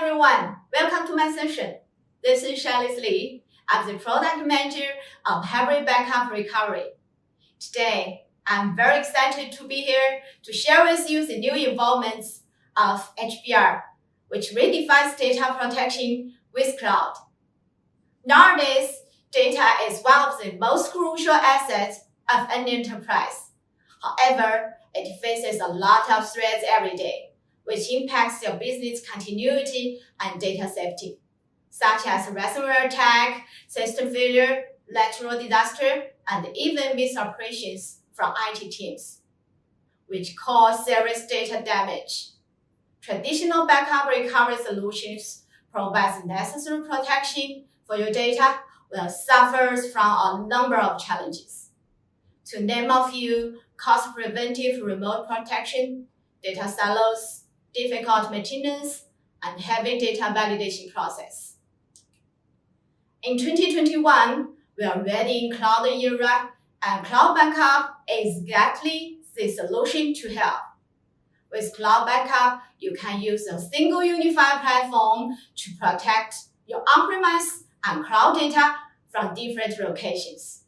everyone, welcome to my session. This is Charlize Lee. I'm the product manager of Hybrid Backup Recovery. Today, I'm very excited to be here to share with you the new involvements of HBR, which redefines data protection with cloud. Nowadays, data is one of the most crucial assets of an enterprise. However, it faces a lot of threats every day, which impacts your business continuity and data safety, such as ransomware attack, system failure, natural disaster, and even misoperations from IT teams, which cause serious data damage. Traditional backup recovery solutions provide the necessary protection for your data, while suffers from a number of challenges. To name a few, cost-preventive remote protection, data silos, difficult maintenance, and heavy data validation process. In 2021, we are already in cloud era, and cloud backup is exactly the solution to help. With cloud backup, you can use a single unified platform to protect your on-premise and cloud data from different locations.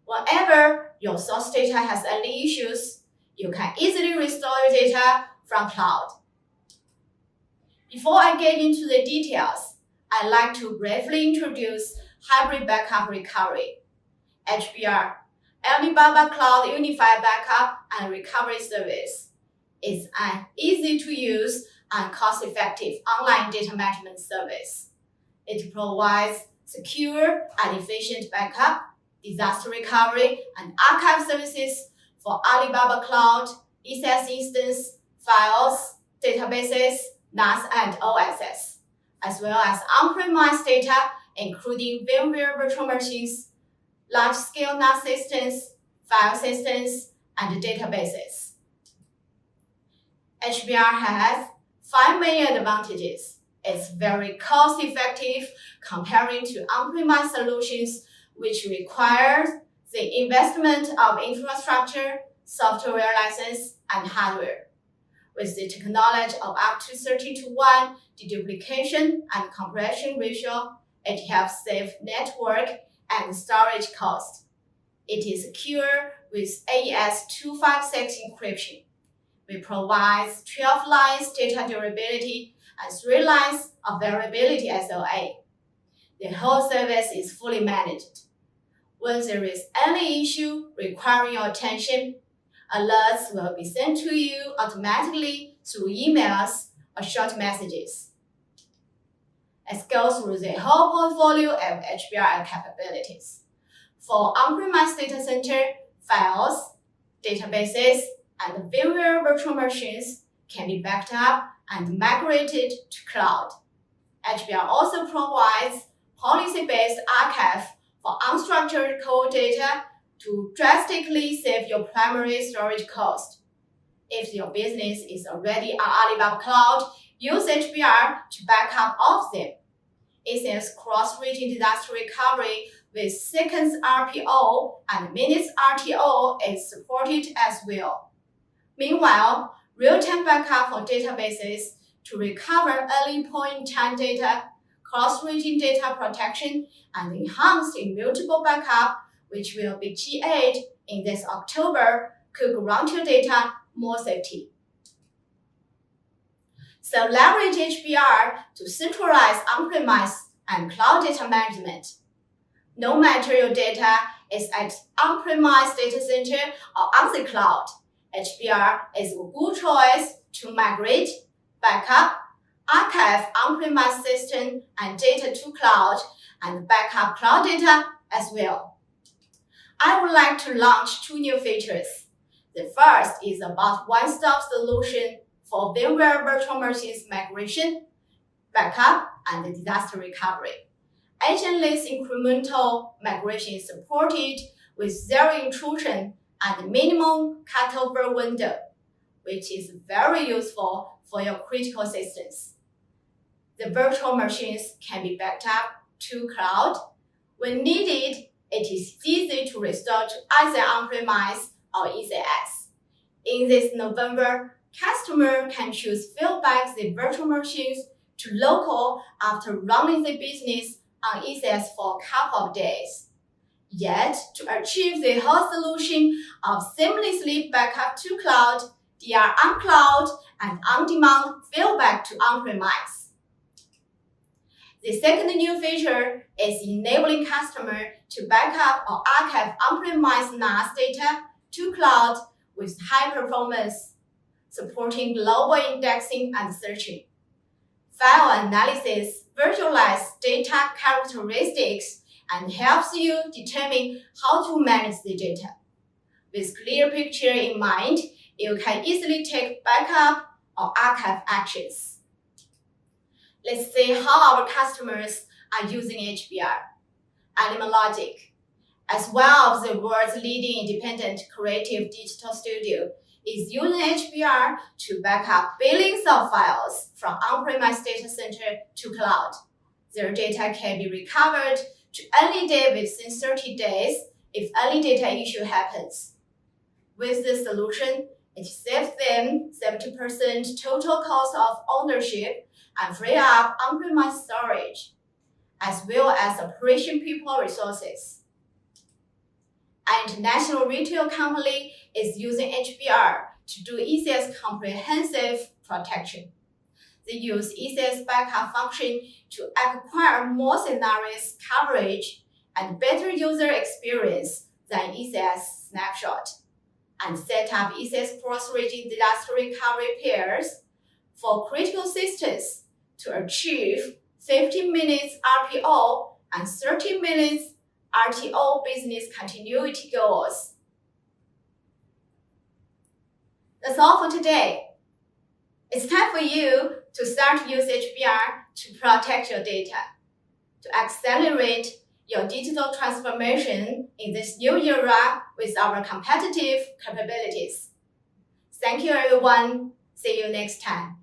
Whenever your source data has any issues, you can easily restore your data from cloud. Before I get into the details, I'd like to briefly introduce Hybrid Backup Recovery, HBR, Alibaba Cloud Unified Backup and Recovery Service. It's an easy-to-use and cost-effective online data management service. It provides secure and efficient backup, disaster recovery, and archive services for Alibaba Cloud, ECS instance, files, databases, NAS, and OSS, as well as on-premise data, including VMware virtual machines, large-scale NAS systems, file systems, and databases. HBR has 5 main advantages. It's very cost-effective comparing to on-premise solutions, which requires the investment of infrastructure, software license, and hardware. With the technology of up to 30:1 deduplication and compression ratio, it helps save network and storage cost. It is secure with AES 256 encryption. We provide 12 lines data durability and 3 lines of variability SLA. The whole service is fully managed. When there is any issue requiring your attention, alerts will be sent to you automatically through emails or short messages. Let's go through the whole portfolio of HBR capabilities. For on-premise data center, files, databases, and VMware virtual machines can be backed up and migrated to cloud. HBR also provides policy-based archive for unstructured code data to drastically save your primary storage cost. If your business is already on Alibaba Cloud, use HBR to back up all of them. It is cross-region disaster recovery with seconds RPO and minutes RTO is supported as well. Meanwhile, real-time backup for databases to recover early point-in-time data, cross-region data protection, and enhanced immutable backup, which will be GA'd in this October, could grant your data more safety. So leverage HBR to centralize on-premise and cloud data management. No matter your data is at on-premise data center or on the cloud, HBR is a good choice to migrate, backup, archive on-premise system and data to cloud, and backup cloud data as well. I would like to launch 2 new features. The first is about one-stop solution for VMware virtual machines migration, backup, and disaster recovery. Agentless incremental migration is supported with zero intrusion and minimum cutover window, which is very useful for your critical systems. The virtual machines can be backed up to cloud. When needed, it is easy to restore to either on-premise or ECS. In this November, customer can choose fill back the virtual machines to local after running the business on ECS for a couple of days. Yet, to achieve the whole solution of seamlessly backup to cloud, DR on cloud, and on-demand fallback to on-premise. The second new feature is enabling customers to backup or archive on-premise NAS data to cloud with high performance, supporting global indexing and searching. File analysis visualizes data characteristics and helps you determine how to manage the data. With clear picture in mind, you can easily take backup or archive actions. Let's see how our customers are using HBR. Animal Logic, as well as the world's leading independent creative digital studio, is using HBR to back up billions of files from on-premise data center to cloud. Their data can be recovered to any day within 30 days if any data issue happens. With this solution, it saves them 70% total cost of ownership and free up on-premise storage, as well as operation people resources. An international retail company is using HBR to do ECS comprehensive protection. They use ECS backup function to acquire more scenarios coverage and better user experience than ECS snapshot, and set up ECS cross-region disaster recovery pairs for critical systems to achieve 15 minutes RPO and 30 minutes RTO business continuity goals. That's all for today. It's time for you to start to use HBR to protect your data, to accelerate your digital transformation in this new era with our competitive capabilities. Thank you, everyone. See you next time.